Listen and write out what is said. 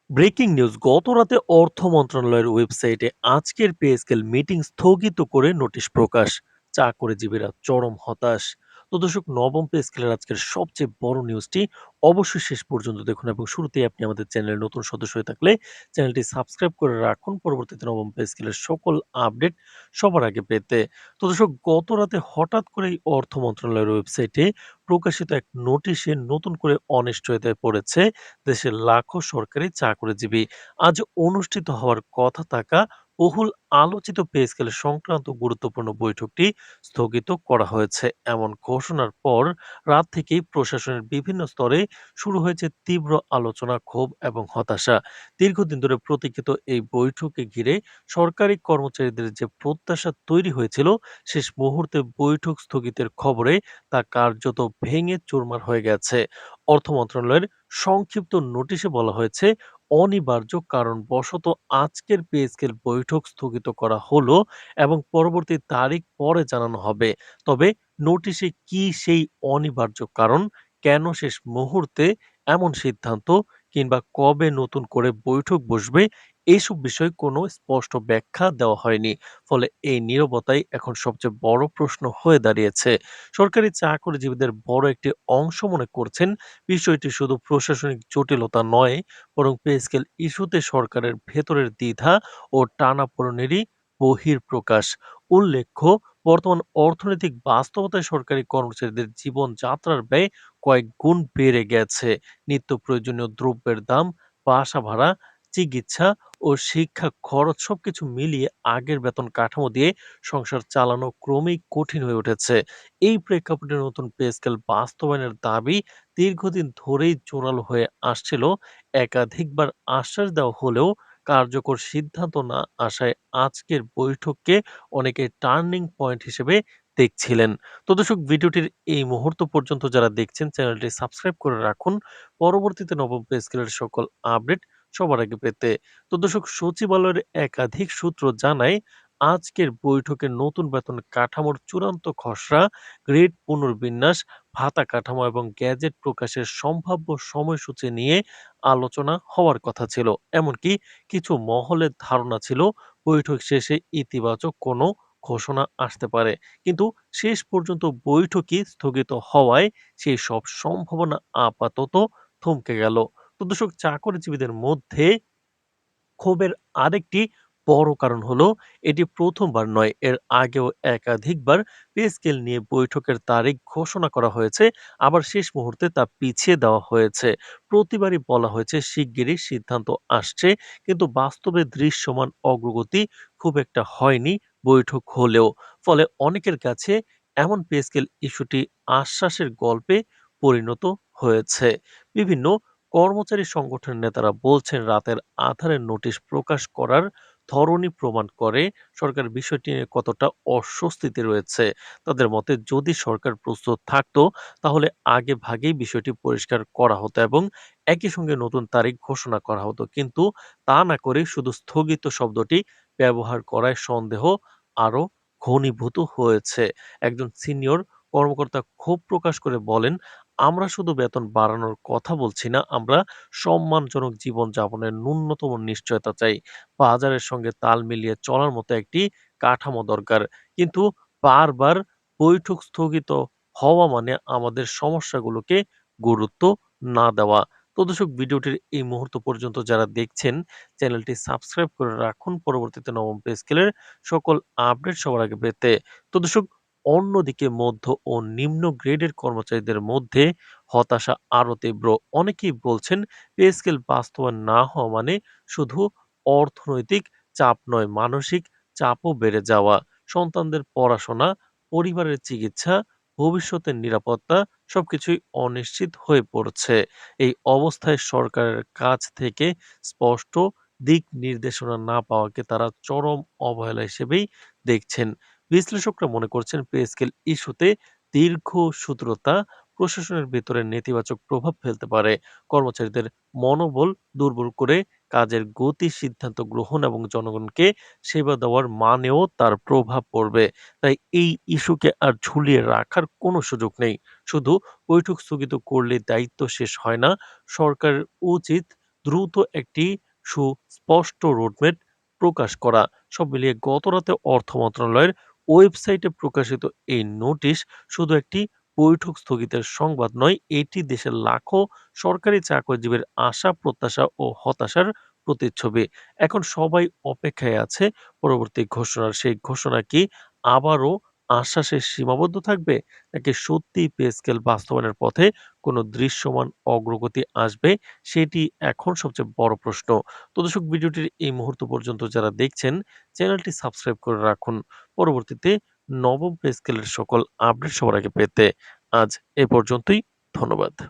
Breaking news গতরাতে অর্থ মন্ত্রণালয়ের ওয়েবসাইটে আজকের পে স্কেল মিটিং স্থগিত করে নোটিশ প্রকাশ। চাকরিজীবীরা চরম হতাশ। তো দর্শক, নবম পে স্কেলের আজকের সবচেয়ে বড় নিউজটি অবশ্যই শেষ পর্যন্ত দেখুন, এবং শুরুতেই আপনি আমাদের চ্যানেলের নতুন সদস্য হয়ে থাকলে চ্যানেলটি সাবস্ক্রাইব করে রাখুন পরবর্তীতে নবম পে স্কেলের সকল আপডেট সবার আগে পেতে। তো দর্শক, গতরাতে হঠাৎ করেই অর্থ মন্ত্রণালয়ের ওয়েবসাইটে প্রকাশিত এক নোটিশে নতুন করে অনিশ্চয়তায় পড়েছে দেশের লাখো সরকারি চাকরিজীবী। আজ অনুষ্ঠিত হওয়ার কথা থাকা বহুল আলোচিত পে স্কেল সংক্রান্ত গুরুত্বপূর্ণ বৈঠকটি স্থগিত করা হয়েছে। এমন ঘোষণার পর রাত থেকেই প্রশাসনের বিভিন্ন স্তরে শুরু হয়েছে তীব্র আলোচনা, ক্ষোভ এবং হতাশা। দীর্ঘদিন ধরে প্রতীক্ষিত এই বৈঠকে ঘিরে সরকারি কর্মচারীদের যে প্রত্যাশা তৈরি হয়েছিল, শেষ মুহূর্তে বৈঠক স্থগিতের খবরে তা কার্যত ভেঙে চুরমার হয়ে গেছে। অর্থ মন্ত্রণালয়ের সংক্ষিপ্ত নোটিশে বলা হয়েছে, অনিবার্য কারণবশত আজকের পে স্কেল বৈঠক স্থগিত করা হলো এবং পরবর্তী তারিখ পরে জানানো হবে। তবে নোটিশে কি সেই অনিবার্য কারণ, কেন শেষ মুহূর্তে এমন সিদ্ধান্ত, কিংবা কবে নতুন করে বৈঠক বসবে, এসব বিষয়ে কোনো স্পষ্ট ব্যাখ্যা দেওয়া হয়নি। ফলে এই নীরবতাই এখন সবচেয়ে বড় প্রশ্ন হয়ে দাঁড়িয়েছে। সরকারি চাকরিজীবীদের বড় একটি অংশ মনে করছেন বিষয়টি শুধু প্রশাসনিক জটিলতা নয়, বরং পে স্কেল ইস্যুতে সরকারের ভেতরের দ্বিধা ও টানাপোড়েনেরই বহিঃপ্রকাশ। উল্লেখ্য, বর্তমান অর্থনৈতিক বাস্তবতায় সরকারি কর্মচারীদের জীবনযাত্রার ব্যয় কয়েক গুণ বেড়ে গেছে। নিত্য প্রয়োজনীয় দ্রব্যের দাম, বাসা ভাড়া, চিকিৎসা ও শিক্ষা খরচ সবকিছু মিলিয়ে আগের বেতন কাঠামো দিয়ে সংসার চালানো ক্রমেই কঠিন হয়ে উঠেছে। এই প্রেক্ষাপটে নতুন পে স্কেল বাস্তবায়নের দাবি দীর্ঘদিন ধরেই জোরালো হয়ে আসছিল। একাধিকবার আশ্বাস দেওয়া হলেও কার্যকর সিদ্ধান্ত না আসায় আজকের বৈঠককে অনেকে টার্নিং পয়েন্ট হিসেবে দেখছিলেন। তো দর্শক, ভিডিওটির এই মুহূর্ত পর্যন্ত যারা দেখছেন চ্যানেলটি সাবস্ক্রাইব করে রাখুন পরবর্তীতে নবম পে স্কেলের সকল আপডেট সবার আগে পেতে। তো দর্শক, সচিবালয়ের একাধিক সূত্র জানায়, আজকের বৈঠকে নতুন বেতন কাঠামোর চূড়ান্ত খসড়া, গ্রেড পুনর্বিন্যাস, ভাতা কাঠামো এবং গ্যাজেট প্রকাশের সম্ভাব্য সময়সূচি নিয়ে আলোচনা হওয়ার কথা ছিল। এমনকি কিছু মহলের ধারণা ছিল বৈঠক শেষে ইতিবাচক কোনো ঘোষণা আসতে পারে। কিন্তু শেষ পর্যন্ত বৈঠকই স্থগিত হওয়ায় সেই সব সম্ভাবনা আপাতত থমকে গেল। তো দর্শক, চাকরিজীবীদের মধ্যে ক্ষোভের আরেকটি বড় কারণ হলো, এটি প্রথমবার নয়, এর আগেও একাধিকবার পে স্কেল নিয়ে বৈঠকের তারিখ ঘোষণা করা হয়েছে, আবার শেষ মুহূর্তে তা পিছিয়ে দেওয়া হয়েছে। প্রতিবারই বলা হয়েছে শিগগিরই সিদ্ধান্ত আসছে, কিন্তু বাস্তবে দৃশ্যমান অগ্রগতি খুব একটা হয়নি বৈঠক হলেও। ফলে অনেকের কাছে এমন পে স্কেল ইস্যুটি আশ্বাসের গল্পে পরিণত হয়েছে। বিভিন্ন কর্মচারী সংগঠনের নেতারা বলছেন, রাতের আঁধারে নোটিশ প্রকাশ করার ধরনই প্রমাণ করে সরকার বিষয়টি নিয়ে কতটা অস্বস্তিতে রয়েছে। তাদের মতে, যদি সরকার প্রস্তুত থাকতো তাহলে আগে ভাগেই বিষয়টি পরিষ্কার করা হতো এবং একই সঙ্গে নতুন তারিখ ঘোষণা করা হতো। কিন্তু তা না করে শুধু স্থগিত শব্দটি ব্যবহার করায় সন্দেহ আরো ঘনীভূত হয়েছে। একজন সিনিয়র কর্মকর্তা ক্ষোভ প্রকাশ করে বলেন, আমরা শুধু বেতন বাড়ানোর কথা বলছি না, আমরা সম্মানজনক জীবনযাপনের ন্যূনতম নিশ্চয়তা চাই। বাজারের সঙ্গে তাল মিলিয়ে চলার মতো একটি কাঠামো দরকার। কিন্তু বারবার বৈঠক স্থগিত হওয়া মানে আমাদের সমস্যাগুলোকে গুরুত্ব না দেওয়া। তো দর্শক, ভিডিওটির এই মুহূর্ত পর্যন্ত যারা দেখছেন চ্যানেলটি সাবস্ক্রাইব করে রাখুন পরবর্তীতে নবম পে স্কেলের সকল আপডেট সবার আগে পেতে। তো দর্শক, অন্যদিকে মধ্য ও নিম্ন গ্রেডের কর্মচারীদের মধ্যে হতাশা আরো তীব্র। অনেকেই বলছেন, পে স্কেল বাস্তবায়ন না হওয়া মানে শুধু অর্থনৈতিক চাপ নয়, মানসিক চাপও বেড়ে যাওয়া। সন্তানদের পড়াশোনা, পরিবারের চিকিৎসা, ভবিষ্যতের নিরাপত্তা সবকিছুই অনিশ্চিত হয়ে পড়ছে। এই অবস্থায় সরকারের কাছ থেকে স্পষ্ট দিক নির্দেশনা না পাওয়াকে তারা চরম অবহেলা হিসেবেই দেখছেন। বিশ্লেষকরা মনে করছেন, পে স্কেল ইস্যুতে দীর্ঘসূত্রতা প্রশাসনের ভেতরে নেতিবাচক প্রভাব ফেলতে পারে। কর্মচারীদের মনোবল দুর্বল করে কাজের গতি, সিদ্ধান্ত গ্রহণ এবং জনগণকে সেবা দেওয়ার মানেও তার প্রভাব পড়বে। তাই এই ইস্যুকে আর ঝুলিয়ে রাখার কোনো সুযোগ নেই। শুধু বৈঠক স্থগিত করলে দায়িত্ব শেষ হয় না। সরকারের উচিত দ্রুত একটি সুস্পষ্ট রোডম্যাপ প্রকাশ করা। সব মিলিয়ে গতরাতে অর্থ মন্ত্রণালয়ের ওয়েবসাইটে প্রকাশিত এই নোটিশ শুধু একটি বৈঠক স্থগিতের সংবাদ নয়, এটি দেশের লাখো সরকারি চাকরিজীবীর আশা, প্রত্যাশা ও হতাশার প্রতিচ্ছবি। এখন সবাই অপেক্ষায় আছে পরবর্তী ঘোষণার। সেই ঘোষণা কি আবারও আশ্বাসে সীমাবদ্ধ থাকবে? নাকি সত্যিই পে স্কেল বাস্তবায়নের পথে কোনো দৃশ্যমান অগ্রগতি আসবে? সেটি এখন সবচেয়ে বড় প্রশ্ন। তো দর্শক, ভিডিওটির এই মুহূর্ত পর্যন্ত যারা দেখছেন, চ্যানেলটি সাবস্ক্রাইব করে রাখুন। পরবর্তীতে নবম পে স্কেলের সকল আপডেট সবার আগে পেতে। আজ এ পর্যন্তই। ধন্যবাদ।